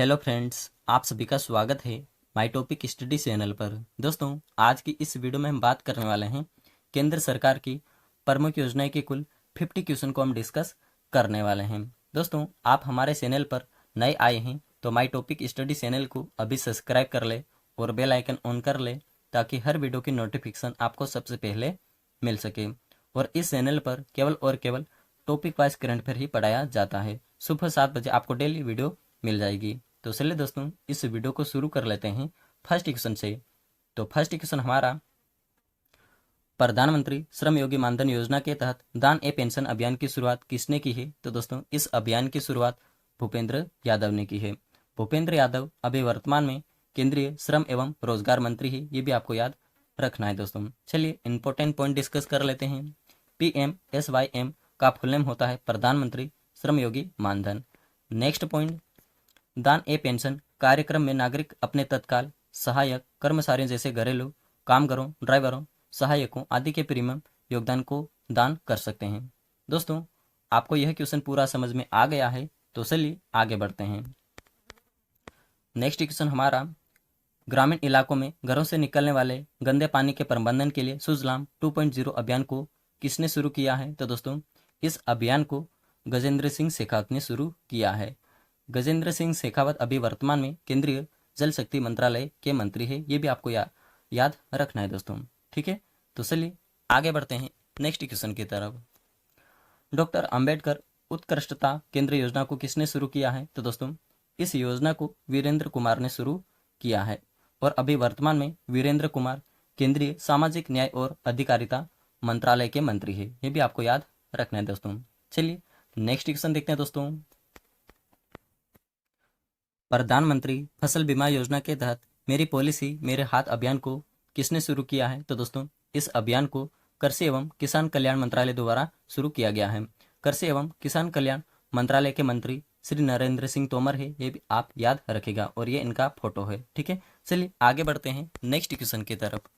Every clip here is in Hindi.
हेलो फ्रेंड्स, आप सभी का स्वागत है माय टॉपिक स्टडी चैनल पर। दोस्तों, आज की इस वीडियो में हम बात करने वाले हैं केंद्र सरकार की प्रमुख योजनाएं के कुल 50 क्वेश्चन को हम डिस्कस करने वाले हैं। दोस्तों, आप हमारे चैनल पर नए आए हैं तो माय टॉपिक स्टडी चैनल को अभी सब्सक्राइब कर ले और बेल आइकन ऑन कर ले ताकि हर वीडियो की नोटिफिकेशन आपको सबसे पहले मिल सके। और इस चैनल पर केवल और केवल टॉपिक वाइज करंट अफेयर ही पढ़ाया जाता है। सुबह 7 बजे आपको डेली वीडियो मिल जाएगी। तो चलिए दोस्तों, इस वीडियो को शुरू कर लेते हैं फर्स्ट क्वेश्चन से। तो फर्स्ट क्वेश्चन हमारा, प्रधानमंत्री श्रम योगी मानधन योजना के तहत दान ए पेंशन अभियान की शुरुआत किसने की है? तो दोस्तों, इस अभियान की शुरुआत भूपेंद्र यादव ने की है। भूपेंद्र यादव अभी वर्तमान में केंद्रीय श्रम एवं रोजगार मंत्री है, ये भी आपको याद रखना है दोस्तों। चलिए इंपॉर्टेंट पॉइंट डिस्कस कर लेते हैं। PMSYM का फुल नेम होता है प्रधानमंत्री श्रम योगी मानधन। नेक्स्ट पॉइंट, दान ए पेंशन कार्यक्रम में नागरिक अपने तत्काल सहायक कर्मचारियों जैसे घरेलू कामगारों, ड्राइवरों, सहायकों आदि के प्रीमियम योगदान को दान कर सकते हैं। दोस्तों, आपको यह क्वेश्चन पूरा समझ में आ गया है तो चलिए आगे बढ़ते हैं। नेक्स्ट क्वेश्चन हमारा, ग्रामीण इलाकों में घरों से निकलने वाले गंदे पानी के प्रबंधन के लिए सुजलाम 2.0 अभियान को किसने शुरू किया है? तो दोस्तों, इस अभियान को गजेंद्र सिंह शेखावत ने शुरू किया है। गजेंद्र सिंह शेखावत अभी वर्तमान में केंद्रीय जल शक्ति मंत्रालय के मंत्री है, ये भी आपको याद रखना है दोस्तों। ठीक है, तो चलिए आगे बढ़ते हैं नेक्स्ट क्वेश्चन की तरफ। डॉक्टर अंबेडकर उत्कृष्टता केंद्र योजना को किसने शुरू किया है? तो दोस्तों, इस योजना को वीरेंद्र कुमार ने शुरू किया है और अभी वर्तमान में वीरेंद्र कुमार केंद्रीय सामाजिक न्याय और अधिकारिता मंत्रालय के मंत्री है, ये भी आपको याद रखना है दोस्तों। चलिए नेक्स्ट क्वेश्चन देखते हैं दोस्तों। प्रधानमंत्री फसल बीमा योजना के तहत मेरी पॉलिसी मेरे हाथ अभियान को किसने शुरू किया है? तो दोस्तों, इस अभियान को कृषि एवं किसान कल्याण मंत्रालय द्वारा शुरू किया गया है। कृषि एवं किसान कल्याण मंत्रालय के मंत्री श्री नरेंद्र सिंह तोमर है, ये भी आप याद रखेगा और ये इनका फोटो है। ठीक है, चलिए आगे बढ़ते हैं नेक्स्ट क्वेश्चन की तरफ।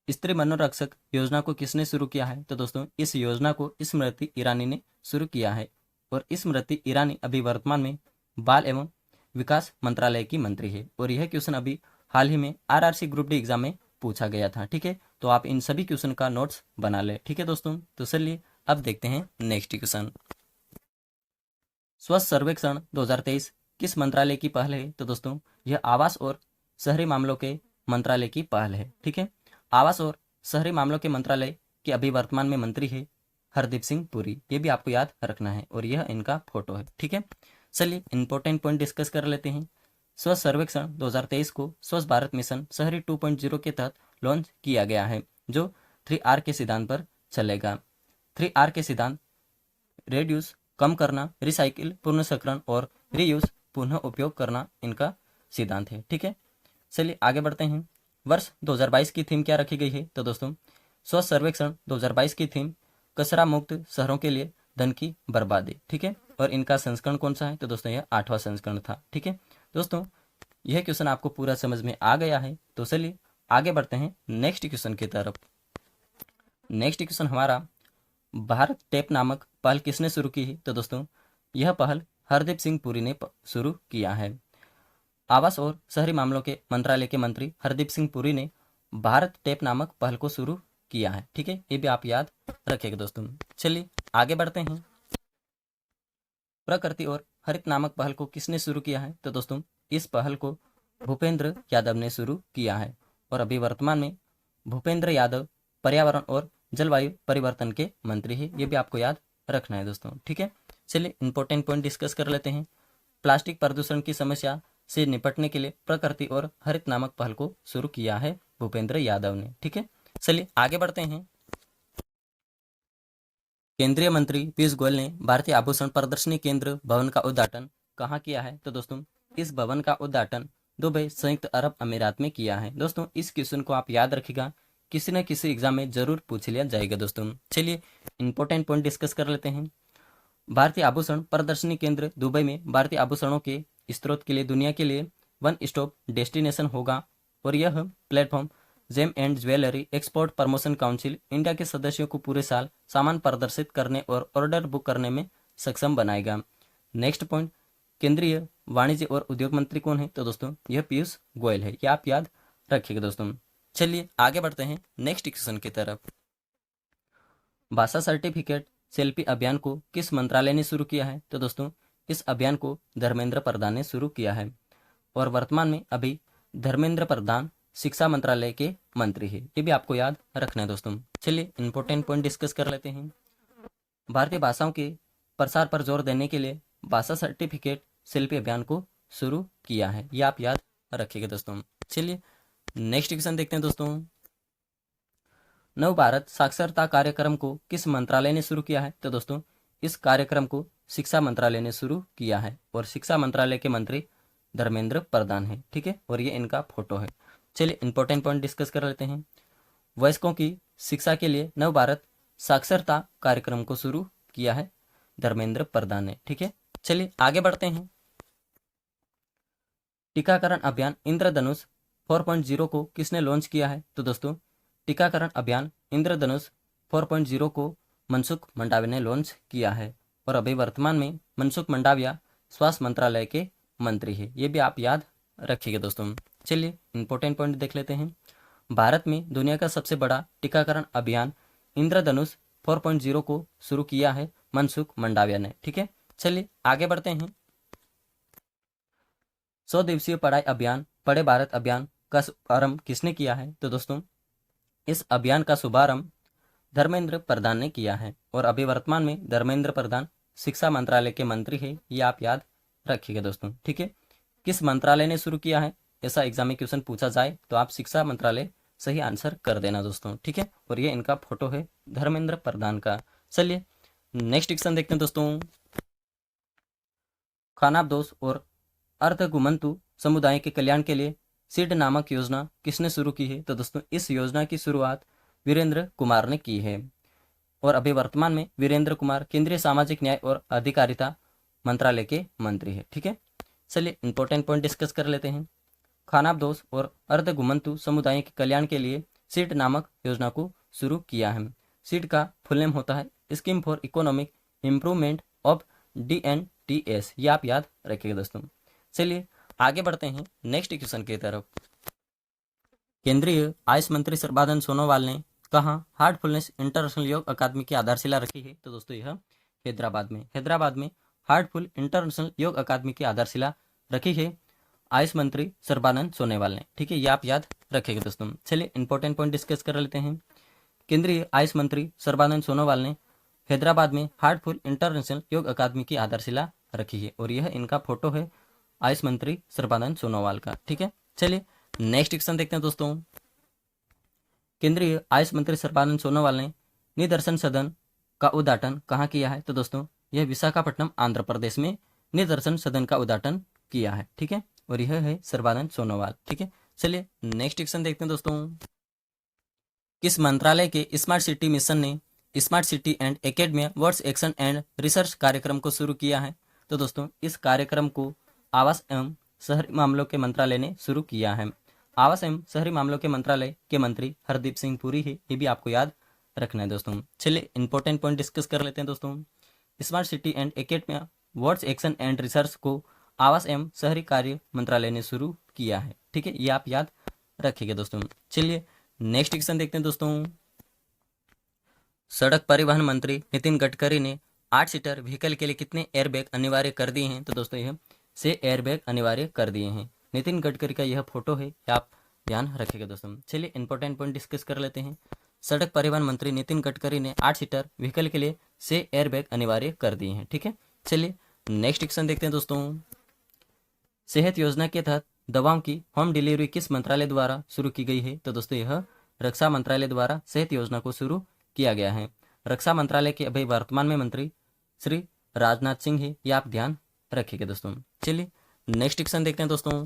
स्त्री मनोरक्षक योजना को किसने शुरू किया है? तो दोस्तों, इस योजना को स्मृति ईरानी ने शुरू किया है और स्मृति ईरानी अभी वर्तमान में बाल एवं विकास मंत्रालय की मंत्री है और यह क्वेश्चन अभी हाल ही में RRC ग्रुप डी एग्जाम में पूछा गया था। ठीक है, तो आप इन सभी क्वेश्चन का नोट्स बना ले। ठीक है दोस्तों, तो चलिए अब देखते हैं नेक्स्ट क्वेश्चन। स्वच्छ सर्वेक्षण 2023 किस मंत्रालय की पहल है? तो दोस्तों, यह आवास और शहरी मामलों के मंत्रालय की पहल है। ठीक है, आवास और शहरी मामलों के मंत्रालय के अभी वर्तमान में मंत्री है हरदीप सिंह पुरी, ये भी आपको याद रखना है और यह इनका फोटो है। ठीक है, चलिए इंपॉर्टेंट पॉइंट डिस्कस कर लेते हैं। स्वच्छ सर्वेक्षण 2023 को स्वच्छ भारत मिशन शहरी 2.0 के तहत लॉन्च किया गया है, जो 3R के सिद्धांत पर चलेगा। 3R के सिद्धांत रेड्यूस कम करना, रिसाइकिल पुनर्चक्रण और रीयूज पुनः उपयोग करना इनका सिद्धांत है। ठीक है, चलिए आगे बढ़ते हैं। वर्ष 2022 की थीम क्या रखी गई है? तो दोस्तों, स्वच्छ सर्वेक्षण 2022 की थीम कचरा मुक्त शहरों के लिए धन की बर्बादी। ठीक है, और इनका संस्करण कौन सा है? तो दोस्तों, यह 8वां संस्करण था। ठीक है दोस्तों, यह क्वेश्चन आपको पूरा समझ में आ गया है तो चलिए आगे बढ़ते हैं नेक्स्ट क्वेश्चन की तरफ। नेक्स्ट क्वेश्चन हमारा, भारत टैप नामक पहल किसने शुरू की है? तो दोस्तों, यह पहल हरदीप सिंह पुरी ने शुरू किया है। आवास और शहरी मामलों के मंत्रालय के मंत्री हरदीप सिंह पुरी ने भारत टैप नामक पहल को शुरू किया है। ठीक है, ये भी आप याद रखिएगा दोस्तों। चलिए आगे बढ़ते हैं। प्रकृति और हरित नामक पहल को किसने शुरू किया है? तो दोस्तों, इस पहल को भूपेंद्र यादव ने शुरू किया है और अभी वर्तमान में भूपेंद्र यादव पर्यावरण और जलवायु परिवर्तन के मंत्री है, ये भी आपको याद रखना है दोस्तों। ठीक है, चलिए इंपॉर्टेंट पॉइंट डिस्कस कर लेते हैं। प्लास्टिक प्रदूषण की समस्या से निपटने के लिए प्रकृति और हरित नामक पहल को शुरू किया है भूपेंद्र यादव ने। ठीक है, चलिए आगे बढ़ते हैं। केंद्रीय मंत्री पीयूष गोयल ने भारतीय आभूषण प्रदर्शनी केंद्र भवन का उद्घाटन कहाँ किया है? तो दोस्तों, इस भवन का उद्घाटन दुबई संयुक्त अरब अमीरात में किया है। दोस्तों, इस क्वेश्चन को आप याद रखिएगा, किसी न किसी एग्जाम में जरूर पूछ लिया जाएगा दोस्तों। चलिए इंपॉर्टेंट पॉइंट डिस्कस कर लेते हैं। भारतीय आभूषण प्रदर्शनी केंद्र दुबई में भारतीय आभूषणों के स्रोत के लिए दुनिया के लिए वन स्टॉप डेस्टिनेशन होगा और यह platform gem and jewellery export promotion council India के सदस्यों को पूरे साल सामान प्रदर्शित करने और ऑर्डर बुक करने में सक्षम बनाएगा। नेक्स्ट पॉइंट, केंद्रीय वाणिज्य और उद्योग मंत्री कौन है? तो दोस्तों यह पीयूष गोयल है, ये आप याद रखिएगा दोस्तों। चलिए आगे बढ़ते हैं नेक्स्ट क्वेश्चन की तरफ। भाषा सर्टिफिकेट सेल्फी अभियान को किस मंत्रालय ने शुरू किया है? तो दोस्तों इस अभियान को धर्मेंद्र प्रधान ने शुरू किया है और वर्तमान में अभी धर्मेंद्र प्रधान शिक्षा मंत्रालय के मंत्री है, ये भी आपको याद रखना है दोस्तों। चलिए इंपॉर्टेंट पॉइंट डिस्कस कर लेते हैं। भारतीय भाषाओं के प्रसार पर जोर देने के लिए भाषा सर्टिफिकेट सेल्फी अभियान को शुरू किया है, ये आप याद रखिएगा दोस्तों। चलिए नेक्स्ट क्वेश्चन देखते हैं दोस्तों। नव भारत साक्षरता कार्यक्रम को किस मंत्रालय ने शुरू किया है? तो दोस्तों इस कार्यक्रम को शिक्षा मंत्रालय ने शुरू किया है और शिक्षा मंत्रालय के मंत्री धर्मेंद्र प्रधान है, ठीक है, और ये इनका फोटो है। चलिए इंपॉर्टेंट पॉइंट डिस्कस कर लेते हैं। वयस्कों की शिक्षा के लिए नव भारत साक्षरता कार्यक्रम को शुरू किया है धर्मेंद्र प्रधान ने, ठीक है। चलिए आगे बढ़ते हैं। टीकाकरण अभियान इंद्रधनुष 4.0 को किसने लॉन्च किया है? तो दोस्तों टीकाकरण अभियान इंद्रधनुष 4.0 को मनसुख मंडाविया ने लॉन्च किया है और अभी वर्तमान में मनसुख मंडाविया स्वास्थ्य मंत्रालय के मंत्री है, ये भी आप याद रखिएगा दोस्तों। चलिए इंपॉर्टेंट पॉइंट देख लेते हैं। भारत में दुनिया का सबसे बड़ा टीकाकरण अभियान इंद्रधनुष 4.0 को शुरू किया है मनसुख मंडाविया ने, ठीक है। चलिए आगे बढ़ते हैं। 100 दिवसीय पढ़ाई अभियान पढ़े भारत अभियान का शुभारंभ किसने किया है? तो दोस्तों इस अभियान का शुभारंभ धर्मेंद्र प्रधान ने किया है और अभी वर्तमान में धर्मेंद्र प्रधान शिक्षा मंत्रालय के मंत्री है, ये आप याद रखिएगा दोस्तों, ठीक है। किस मंत्रालय ने शुरू किया है, ऐसा एग्जाम में क्वेश्चन पूछा जाए तो आप शिक्षा मंत्रालय सही आंसर कर देना दोस्तों, ठीक है, और ये इनका फोटो है धर्मेंद्र प्रधान का। चलिए नेक्स्ट क्वेश्चन देखते हैं दोस्तों। खानाबदोश और अर्धघुमंतु समुदाय के कल्याण के लिए सीड नामक योजना किसने शुरू की है? तो दोस्तों इस योजना की शुरुआत वीरेंद्र कुमार ने की है और अभी वर्तमान में वीरेंद्र कुमार केंद्रीय सामाजिक न्याय और अधिकारिता मंत्रालय के मंत्री है, ठीक है। चलिए इंपॉर्टेंट पॉइंट डिस्कस कर लेते हैं। खानाबदोश और अर्धघुमंतु समुदाय के कल्याण के लिए सीड नामक योजना को शुरू किया है। सीड का फुल नेम होता है scheme for economic improvement of DNTS, ये आप याद रखिएगा दोस्तों। चलिए आगे बढ़ते हैं नेक्स्ट क्वेश्चन की तरफ। केंद्रीय आयुष मंत्री सर्बानंद सोनोवाल ने कहाँ हार्टफुलनेस इंटरनेशनल योग अकादमी की आधारशिला रखी है? तो दोस्तों यह हैदराबाद में हार्टफुल इंटरनेशनल योग अकादमी की आधारशिला रखी है आयुष मंत्री सर्बानंद सोनोवाल ने, ठीक है, ये आप याद रखिएगा दोस्तों। चलिए इंपॉर्टेंट पॉइंट डिस्कस कर लेते हैं। केंद्रीय आयुष मंत्री सर्बानंद सोनोवाल ने हैदराबाद में हार्टफुल इंटरनेशनल योग अकादमी की आधारशिला रखी है और यह इनका फोटो है आयुष मंत्री सर्बानंद सोनोवाल का, ठीक है। चलिए नेक्स्ट क्वेश्चन देखते हैं दोस्तों। केंद्रीय आयुष मंत्री सर्बानंद सोनोवाल ने निदर्शन सदन का उद्घाटन कहाँ किया है? तो दोस्तों यह विशाखापट्टनम आंध्र प्रदेश में निदर्शन सदन का उद्घाटन किया है, ठीक है, और यह है सर्बानंद सोनोवाल, ठीक है। चलिए नेक्स्ट क्वेश्चन देखते हैं दोस्तों। किस मंत्रालय के स्मार्ट सिटी मिशन ने smart city and academia words action and research कार्यक्रम को शुरू किया है? तो दोस्तों इस कार्यक्रम को आवास एवं शहरी मामलों के मंत्रालय ने शुरू किया है। आवास एवं शहरी मामलों के मंत्रालय के मंत्री हरदीप सिंह पुरी है, ये भी आपको याद रखना है दोस्तों। चलिए इंपॉर्टेंट पॉइंट डिस्कस कर लेते हैं दोस्तों। Smart city and academia words action and research को आवास एवं शहरी कार्य मंत्रालय ने शुरू किया है, ठीक है, ये आप याद रखिएगा दोस्तों। चलिए नेक्स्ट क्वेश्चन देखते हैं दोस्तों। सड़क परिवहन मंत्री नितिन गडकरी ने 8 सीटर व्हीकल के लिए कितने एयरबैग अनिवार्य कर दिए हैं? तो दोस्तों यह 6 एयरबैग अनिवार्य कर दिए हैं। नितिन गडकरी का यह फोटो है, आप ध्यान रखिएगा दोस्तों। चलिए इंपॉर्टेंट पॉइंट डिस्कस कर लेते हैं। सड़क परिवहन मंत्री नितिन गडकरी ने 8 सीटर व्हीकल के लिए 6 एयरबैग अनिवार्य कर दिए हैं, ठीक है। चलिए नेक्स्ट क्वेश्चन देखते हैं दोस्तों। सेहत योजना के तहत दवाओं की होम डिलीवरी किस मंत्रालय द्वारा शुरू की गई है? तो दोस्तों यह रक्षा मंत्रालय द्वारा सेहत योजना को शुरू किया गया है। रक्षा मंत्रालय के अभी वर्तमान में मंत्री श्री राजनाथ सिंह है, ये आप ध्यान रखिएगा दोस्तों। चलिए नेक्स्ट क्वेश्चन देखते हैं दोस्तों।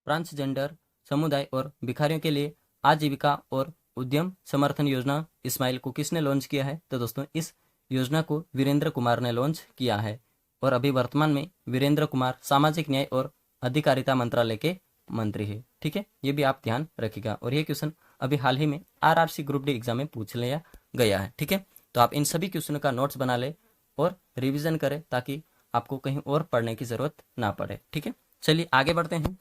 ट्रांसजेंडर समुदाय और भिखारियों के लिए आजीविका और उद्यम समर्थन योजना इस्माइल को किसने लॉन्च किया है? तो दोस्तों इस योजना को वीरेंद्र कुमार ने लॉन्च किया है और अभी वर्तमान में वीरेंद्र कुमार सामाजिक न्याय और अधिकारिता मंत्रालय के मंत्री है, ठीक है, ये भी आप ध्यान रखिएगा। और ये क्वेश्चन अभी हाल ही में RRC ग्रुप डी एग्जाम में पूछ लिया गया है, ठीक है। तो आप इन सभी क्वेश्चनों का नोट्स बना ले और रिवीजन करें ताकि आपको कहीं और पढ़ने की जरूरत ना पड़े। ठीक है, चलिए आगे बढ़ते हैं।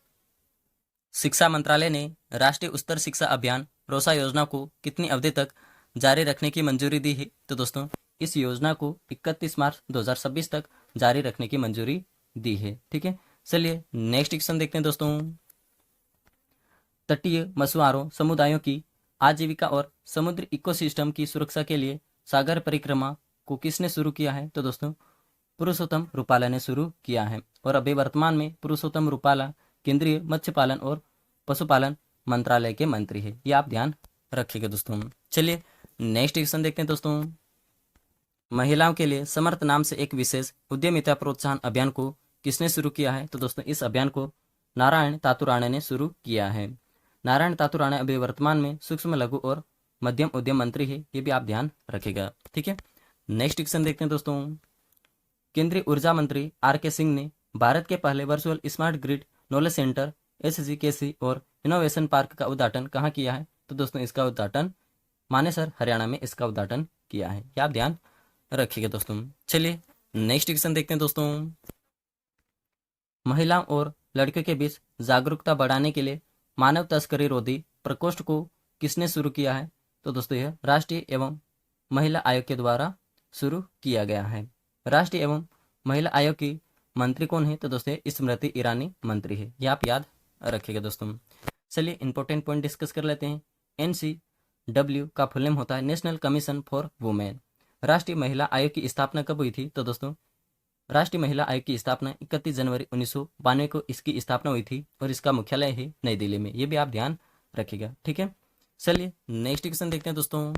शिक्षा मंत्रालय ने राष्ट्रीय उच्चतर शिक्षा अभियान रोसा योजना को कितनी अवधि तक जारी रखने की मंजूरी दी है? तो दोस्तों इस योजना को 31 मार्च 2026 तक जारी रखने की मंजूरी दी है। ठीक है, चलिए नेक्स्ट क्वेश्चन देखते हैं दोस्तों। तटीय मछुआरों समुदायों की आजीविका और समुद्री इकोसिस्टम की सुरक्षा के लिए सागर परिक्रमा को किसने शुरू किया है? तो दोस्तों पुरुषोत्तम रूपाला ने शुरू किया है और अभी वर्तमान में पुरुषोत्तम रूपाला केंद्रीय मत्स्य पालन और पशुपालन मंत्रालय के मंत्री है। ये आप ध्यान रखिएगा दोस्तों। चलिए नेक्स्ट क्वेश्चन देखते हैं दोस्तों। महिलाओं के लिए समर्थ नाम से एक विशेष उद्यमिता प्रोत्साहन अभियान को किसने शुरू किया है? तो दोस्तों इस अभियान को नारायण तातुराणे ने शुरू किया है। नारायण तातुराणे अभी वर्तमान में सूक्ष्म लघु और मध्यम उद्यम मंत्री है। ये भी आप ध्यान रखिएगा। ठीक है, नेक्स्ट क्वेश्चन देखते हैं दोस्तों। केंद्रीय ऊर्जा मंत्री आर के सिंह ने भारत के पहले virtual smart grid knowledge centre SGKC और इनोवेशन पार्क का उद्घाटन कहाँ किया है? तो दोस्तों इसका उद्घाटन मानेसर हरियाणा में इसका उद्घाटन किया है। ये आप ध्यान रखिएगा दोस्तों। चलिए नेक्स्ट क्वेश्चन देखते हैं दोस्तों। महिलाओं और लड़कियों के बीच जागरूकता बढ़ाने के लिए मानव तस्करी रोधी प्रकोष्ठ को किसने शुरू किया है? तो दोस्तों यह राष्ट्रीय एवं महिला आयोग के द्वारा शुरू किया गया है। राष्ट्रीय एवं महिला आयोग की मंत्री कौन है? तो दोस्तों स्मृति ईरानी मंत्री है। ये आप याद रखिएगा दोस्तों। चलिए इंपॉर्टेंट पॉइंट डिस्कस कर लेते हैं। NCW का फुल नेम होता है नेशनल कमीशन फॉर वुमेन। राष्ट्रीय महिला आयोग की स्थापना कब हुई थी? तो दोस्तों राष्ट्रीय महिला आयोग की स्थापना 31 जनवरी 1992 को इसकी स्थापना हुई थी और इसका मुख्यालय है नई दिल्ली में। ये भी आप ध्यान रखिएगा। ठीक है, चलिए नेक्स्ट क्वेश्चन देखते हैं दोस्तों।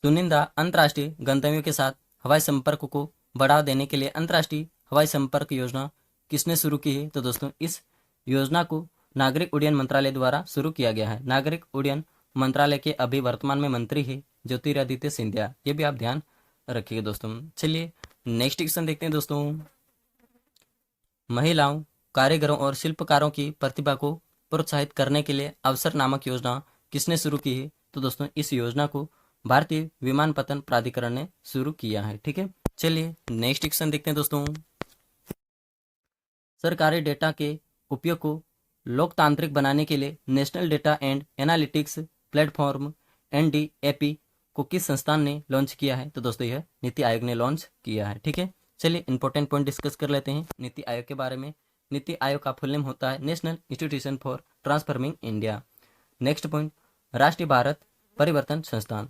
चुनिंदा अंतर्राष्ट्रीय गंतव्यों के साथ हवाई संपर्क को बढ़ावा देने के लिए अंतर्राष्ट्रीय हवाई संपर्क योजना किसने शुरू की है? तो दोस्तों इस योजना को नागरिक उड्डयन मंत्रालय द्वारा शुरू किया गया है। नागरिक उड्डयन मंत्रालय के अभी वर्तमान में मंत्री है ज्योतिरादित्य सिंधिया। ये भी आप ध्यान रखिएगा दोस्तों। चलिए नेक्स्ट क्वेश्चन देखते हैं दोस्तों। महिलाओं कारीगरों और शिल्पकारों की प्रतिभा को प्रोत्साहित करने के लिए अवसर नामक योजना किसने शुरू की है? तो दोस्तों इस योजना को भारतीय विमानपत्तन प्राधिकरण ने शुरू किया है। ठीक है, चलिए नेक्स्ट क्वेश्चन देखते हैं दोस्तों। सरकारी डेटा के उपयोग को लोकतांत्रिक बनाने के लिए national data and analytics platform NDAP को किस संस्थान ने लॉन्च किया है? तो दोस्तों यह नीति आयोग ने लॉन्च किया है। ठीक है, चलिए इंपॉर्टेंट पॉइंट डिस्कस कर लेते हैं नीति आयोग के बारे में। नीति आयोग का फुल नेम होता है national institution for transforming India. Next point राष्ट्रीय भारत परिवर्तन संस्थान।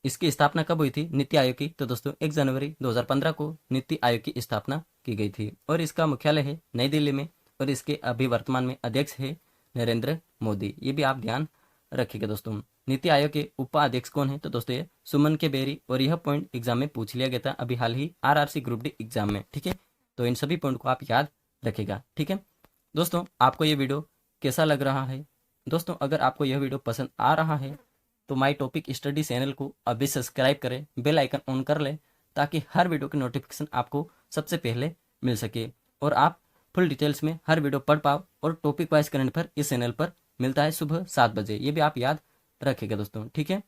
इसकी स्थापना कब हुई थी नीति आयोग की? तो दोस्तों 1 जनवरी 2015 को नीति आयोग की स्थापना की गई थी और इसका मुख्यालय है नई दिल्ली में और इसके अभी वर्तमान में अध्यक्ष है नरेंद्र मोदी। ये भी आप ध्यान रखिएगा दोस्तों। नीति आयोग के उपाध्यक्ष कौन है? तो दोस्तों ये सुमन के बेरी और यह पॉइंट एग्जाम में पूछ लिया गया था अभी हाल ही RRC ग्रुप डी एग्जाम में। ठीक है, तो इन सभी पॉइंट को आप याद रखिएगा। ठीक है दोस्तों, आपको ये वीडियो कैसा लग रहा है? दोस्तों अगर आपको यह वीडियो पसंद आ रहा है तो माई टॉपिक स्टडी चैनल को अभी सब्सक्राइब करें, बेल आइकन ऑन कर लें ताकि हर वीडियो की नोटिफिकेशन आपको सबसे पहले मिल सके और आप फुल डिटेल्स में हर वीडियो पढ़ पाओ। और टॉपिक वाइज करंट पर इस चैनल पर मिलता है सुबह 7 बजे। ये भी आप याद रखिएगा दोस्तों। ठीक है,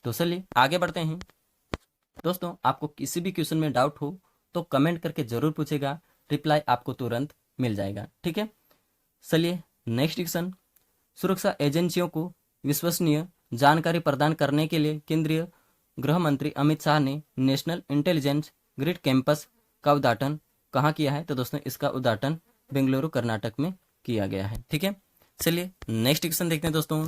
तो चलिए आगे बढ़ते हैं। दोस्तों आपको किसी भी क्वेश्चन में डाउट हो तो कमेंट करके जरूर पूछेगा, रिप्लाई आपको तुरंत मिल जाएगा। ठीक है, चलिए नेक्स्ट क्वेश्चन। सुरक्षा एजेंसियों को विश्वसनीय जानकारी प्रदान करने के लिए केंद्रीय गृह मंत्री अमित शाह ने नेशनल इंटेलिजेंस ग्रिड कैंपस का उद्घाटन कहाँ किया है? तो दोस्तों इसका उद्घाटन बेंगलुरु कर्नाटक में किया गया है। ठीक है, चलिए नेक्स्ट क्वेश्चन देखते हैं दोस्तों।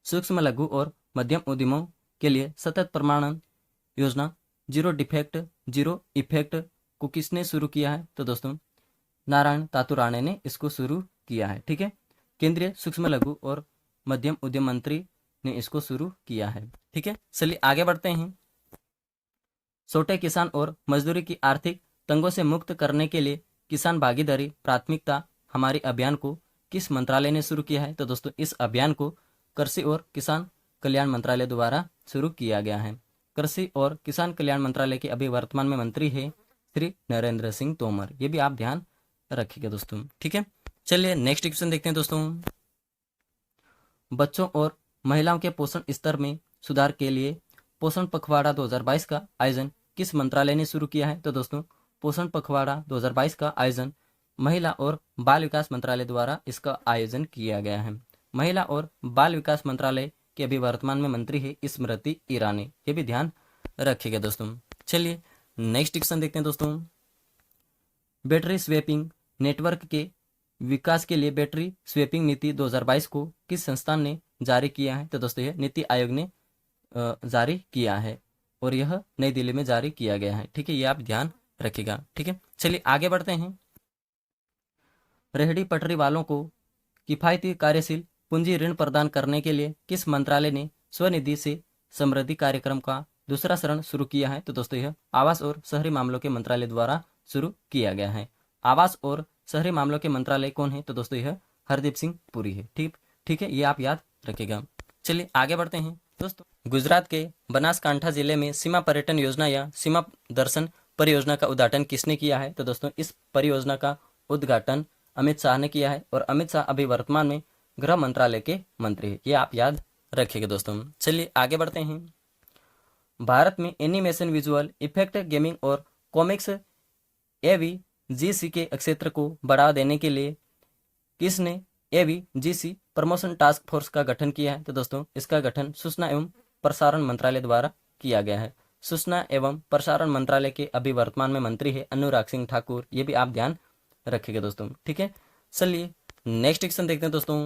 सूक्ष्म लघु और मध्यम उद्यमों के लिए सतत प्रमाणन योजना जीरो डिफेक्ट जीरो इफेक्ट को किसने शुरू किया है? तो दोस्तों नारायण तातुराणे ने इसको शुरू किया है। ठीक है, केंद्रीय सूक्ष्म लघु और मध्यम उद्यम मंत्री ने इसको शुरू किया है। ठीक है, चलिए आगे बढ़ते हैं। छोटे किसान और मजदूरी की आर्थिक तंगों से मुक्त करने के लिए किसान भागीदारी प्राथमिकता हमारी अभियान को किस मंत्रालय ने शुरू किया है? तो दोस्तों इस अभियान को कृषि और किसान कल्याण मंत्रालय द्वारा शुरू किया गया है। कृषि और किसान कल्याण मंत्रालय के अभी वर्तमान में मंत्री है श्री नरेंद्र सिंह तोमर। ये भी आप ध्यान रखिएगा दोस्तों। ठीक है, चलिए नेक्स्ट क्वेश्चन देखते हैं दोस्तों। बच्चों और महिलाओं के पोषण स्तर में सुधार के लिए पोषण पखवाड़ा 2022 का आयोजन किस मंत्रालय ने शुरू किया है? तो दोस्तों पोषण पखवाड़ा 2022 का आयोजन महिला और बाल विकास मंत्रालय द्वारा इसका आयोजन किया गया है। महिला और बाल विकास मंत्रालय के अभी वर्तमान में मंत्री है स्मृति ईरानी, ये भी ध्यान रखिएगा दोस्तों। चलिए नेक्स्ट क्वेश्चन देखते हैं दोस्तों। बैटरी स्वैपिंग नेटवर्क के विकास के लिए बैटरी स्वैपिंग नीति 2022 को किस संस्थान ने जारी किया है? तो दोस्तों यह नीति आयोग ने जारी किया है और यह नई दिल्ली में जारी किया गया है। ठीक है, ये आप ध्यान रखिएगा। ठीक है, चलिए आगे बढ़ते हैं। रेहड़ी पटरी वालों को किफायती कार्यशील पूंजी ऋण प्रदान करने के लिए किस मंत्रालय ने स्वनिधि से समृद्धि कार्यक्रम का दूसरा चरण शुरू किया है? तो दोस्तों यह आवास और शहरी मामलों के मंत्रालय द्वारा शुरू किया गया है। आवास और शहरी मामलों के मंत्रालय कौन है? तो दोस्तों यह हरदीप सिंह पुरी है। ठीक है, ये आप याद रखिएगा। चलिए आगे बढ़ते हैं दोस्तों। गुजरात के बनासकांठा जिले में सीमा पर्यटन योजना या सीमा दर्शन परियोजना का उद्घाटन किसने किया है? तो दोस्तों इस परियोजना का उद्घाटन अमित शाह ने किया है और अमित शाह अभी वर्तमान में गृह मंत्रालय के मंत्री है, ये आप याद रखिएगा दोस्तों। चलिए आगे बढ़ते हैं। भारत में एनिमेशन, विजुअल इफेक्ट, गेमिंग और कॉमिक्स AVGC के क्षेत्र को बढ़ावा देने के लिए किसने AVGC प्रमोशन टास्क फोर्स का गठन किया है? तो दोस्तों इसका गठन सूचना एवं प्रसारण मंत्रालय द्वारा किया गया है। सूचना एवं प्रसारण मंत्रालय के अभी वर्तमान में मंत्री है अनुराग सिंह ठाकुर, ये भी आप ध्यान रखिएगा दोस्तों। ठीक है, चलिए नेक्स्ट क्वेश्चन देखते हैं दोस्तों।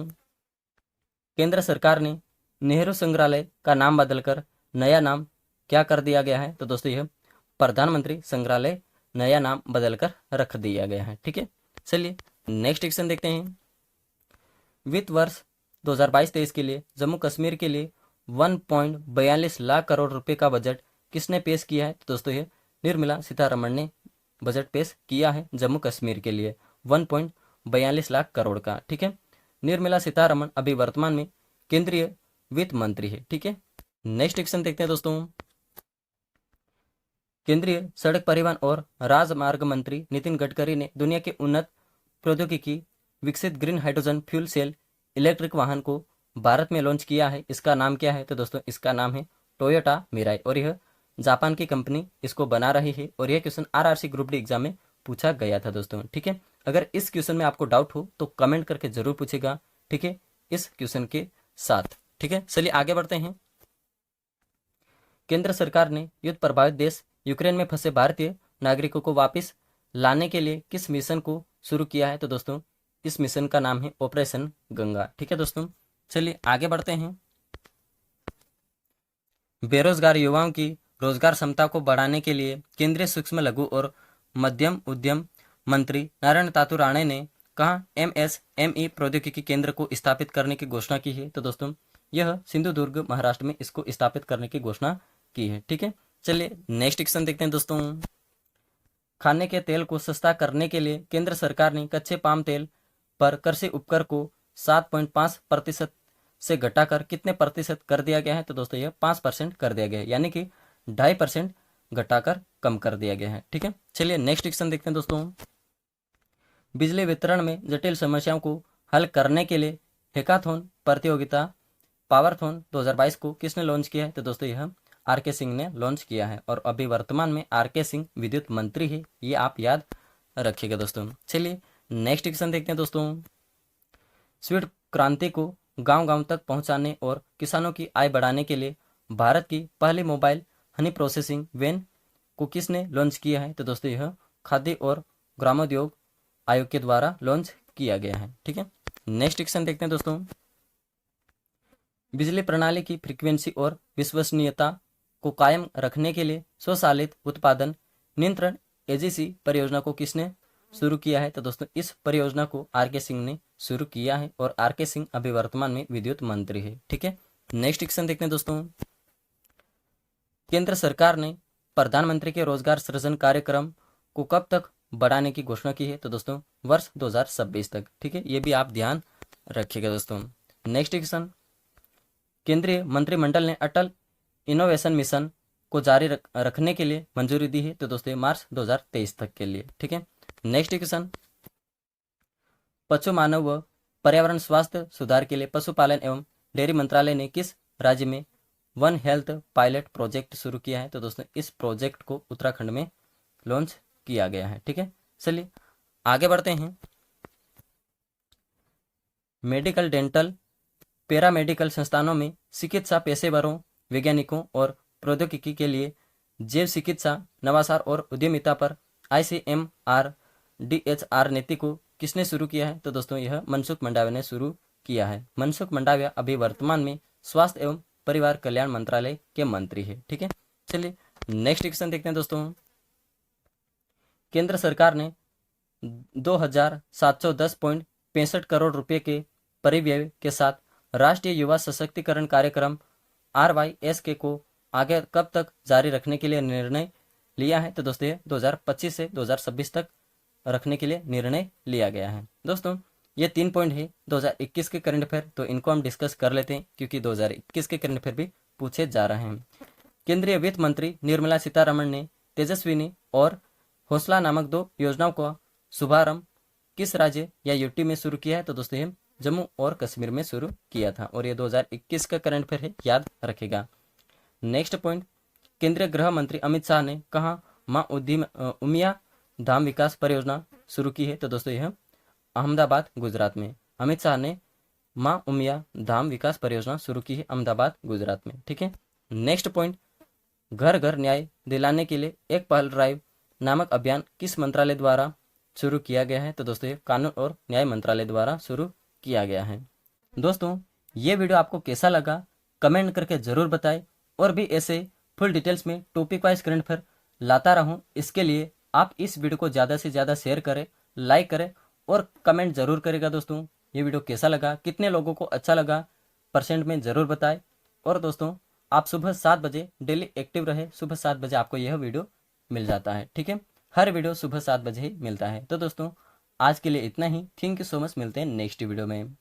केंद्र सरकार ने नेहरू संग्रहालय का नाम बदलकर नया नाम क्या कर दिया गया है? तो दोस्तों यह प्रधानमंत्री संग्रहालय नया नाम बदलकर रख दिया गया है। ठीक है, चलिए नेक्स्ट क्वेश्चन देखते हैं। वित्त वर्ष 2022-23 के लिए जम्मू कश्मीर के लिए 1.42 लाख करोड़ रुपए का बजट किसने पेश किया है? तो दोस्तों यह निर्मला सीतारमण ने बजट पेश किया है जम्मू कश्मीर के लिए 1.42 लाख करोड़ का। ठीक है, निर्मला सीतारमण अभी वर्तमान में केंद्रीय वित्त मंत्री है। ठीक है, नेक्स्ट क्वेश्चन देखते हैं दोस्तों। केंद्रीय सड़क परिवहन और राजमार्ग मंत्री नितिन गडकरी ने दुनिया के उन्नत प्रौद्योगिकी विकसित green hydrogen fuel cell electric वाहन को भारत में लॉन्च किया है। इसका नाम क्या है? तो दोस्तों इसका नाम है टोयोटा मिराई और यह जापान की कंपनी इसको बना रही है और यह question RRC group D exam में पूछा गया था दोस्तों। ठीक है, अगर इस क्वेश्चन में आपको डाउट हो तो कमेंट करके जरूर पूछेगा। ठीक है, इस क्वेश्चन के साथ। ठीक है, चलिए आगे बढ़ते हैं। केंद्र सरकार ने युद्ध प्रभावित देश यूक्रेन में फंसे भारतीय नागरिकों को वापस लाने के लिए किस मिशन को शुरू किया है? तो दोस्तों इस मिशन का नाम है ऑपरेशन गंगा। ठीक है दोस्तों, चलिए आगे बढ़ते हैं। बेरोजगार युवाओं की रोजगार क्षमता को बढ़ाने के लिए केंद्रीय सूक्ष्म लघु और मध्यम उद्यम मंत्री नारायण तातू राणे ने कहा MSME प्रौद्योगिकी केंद्र को स्थापित करने की घोषणा की है? तो दोस्तों यह सिंधुदुर्ग महाराष्ट्र में इसको स्थापित करने की घोषणा की है। ठीक है, चलिए नेक्स्ट क्वेश्चन देखते हैं दोस्तों। खाने के तेल को सस्ता करने के लिए केंद्र सरकार ने कच्चे पाम तेल पर कृषि उपकर को 7.5% से घटाकर कितने प्रतिशत कर दिया गया है? तो दोस्तों यह 5% कर दिया गया है, यानी कि 2.5% घटाकर कम कर दिया गया है। ठीक है, चलिए नेक्स्ट क्वेश्चन देखते हैं दोस्तों। बिजली वितरण में जटिल समस्याओं को हल करने के लिए हैकाथॉन प्रतियोगिता पावरथॉन 2022 को किसने लॉन्च किया है? तो दोस्तों यह RK सिंह ने लॉन्च किया है और अभी वर्तमान में RK सिंह विद्युत मंत्री है, ये आप याद रखिएगा दोस्तों। चलिए नेक्स्ट क्वेश्चन देखते हैं दोस्तों। स्वीट क्रांति को गांव-गांव तक पहुंचाने और किसानों की आय बढ़ाने के लिए भारत की पहली मोबाइल हनी प्रोसेसिंग वैन को किसने लॉन्च किया है? तो दोस्तों यह खाद्य और ग्रामोद्योग आयोग के द्वारा लॉन्च किया गया है। ठीक है, नेक्स्ट क्वेश्चन देखते हैं दोस्तों। बिजली प्रणाली की फ्रीक्वेंसी और विश्वसनीयता को कायम रखने के लिए स्वचालित उत्पादन नियंत्रण AGC परियोजना को किसने शुरू किया है? तो दोस्तों इस परियोजना को RK सिंह ने शुरू किया है और RK सिंह अभी वर्तमान में विद्युत मंत्री है। ठीक है, नेक्स्ट क्वेश्चन देखते हैं दोस्तों। केंद्र सरकार ने प्रधानमंत्री के रोजगार सृजन कार्यक्रम को कब तक बढ़ाने की घोषणा की है? तो दोस्तों वर्ष 2026 तक। ठीक है, ये भी आप ध्यान रखिएगा दोस्तों। Next question. केंद्रीय मंत्रिमंडल ने अटल इनोवेशन मिशन को जारी रखने के लिए मंजूरी दी है? तो दोस्तों मार्च 2023 तक के लिए। ठीक है, नेक्स्ट क्वेश्चन। पशु मानव व पर्यावरण स्वास्थ्य सुधार के लिए पशुपालन एवं डेयरी मंत्रालय ने किस राज्य में वन हेल्थ पायलट प्रोजेक्ट शुरू किया है? तो दोस्तों इस प्रोजेक्ट को उत्तराखंड में लॉन्च किया गया है। ठीक है, चलिए आगे बढ़ते हैं। मेडिकल, डेंटल, पैरामेडिकल संस्थानों में चिकित्सा पेशेवरों, वैज्ञानिकों और प्रौद्योगिकी के लिए जैव चिकित्सा, नवाचार और उद्यमिता पर ICMR DHR नीति को किसने शुरू किया है? तो दोस्तों यह मनसुख मंडाविया ने शुरू किया है। मनसुख मंडाविया अभी वर्तमान में स्वास्थ्य एवं परिवार कल्याण मंत्रालय के मंत्री है। ठीक है, चलिए नेक्स्ट क्वेश्चन देखते हैं दोस्तों। केंद्र सरकार ने 2710.65 करोड़ रुपए के परिव्यय के साथ राष्ट्रीय युवा सशक्तिकरण कार्यक्रम RYSK को आगे कब तक जारी रखने के लिए निर्णय लिया है? तो दोस्तों ये 2025 से 2026 तक रखने के लिए निर्णय लिया गया है। दोस्तों ये 3 पॉइंट है 2021 के करंट अफेयर, तो इनको हम डिस्कस कर लेते हैं क्योंकि 2021 के करंट अफेयर भी पूछे जा रहे हैं। केंद्रीय वित्त मंत्री निर्मला सीतारमण ने तेजस्विनी और हौसला नामक 2 योजनाओं का शुभारंभ किस राज्य या यूटी में शुरू किया है? तो दोस्तों ये जम्मू और कश्मीर में शुरू किया था और ये 2021 का करंट अफेयर है, याद रखेगा। नेक्स्ट पॉइंट, केंद्रीय गृह मंत्री अमित शाह ने कहा मां उमिया धाम विकास परियोजना शुरू की है? तो दोस्तों यह अहमदाबाद, गुजरात में। अमित शाह ने मां उमिया धाम विकास परियोजना शुरू की है अहमदाबाद, गुजरात में। ठीक है, नेक्स्ट पॉइंट, घर घर न्याय दिलाने के लिए एक पहल ड्राइव नामक अभियान किस मंत्रालय द्वारा शुरू किया गया है? तो दोस्तों ये कानून और न्याय मंत्रालय द्वारा शुरू किया गया है। दोस्तों ये वीडियो आपको कैसा लगा कमेंट करके जरूर बताएं और भी ऐसे फुल डिटेल्स में टॉपिक वाइज करंट अफेयर लाता रहूं। इसके लिए आप इस वीडियो को ज़्यादा से ज़्यादा शेयर करें, लाइक करें और कमेंट जरूर करेगा। दोस्तों ये वीडियो कैसा लगा, कितने लोगों को अच्छा लगा, परसेंट में ज़रूर बताएं। और दोस्तों आप सुबह 7 बजे डेली एक्टिव रहे, सुबह 7 बजे आपको यह वीडियो मिल जाता है। ठीक है, हर वीडियो सुबह 7 बजे ही मिलता है। तो दोस्तों आज के लिए इतना ही। थैंक यू सो मच, मिलते हैं नेक्स्ट वीडियो में।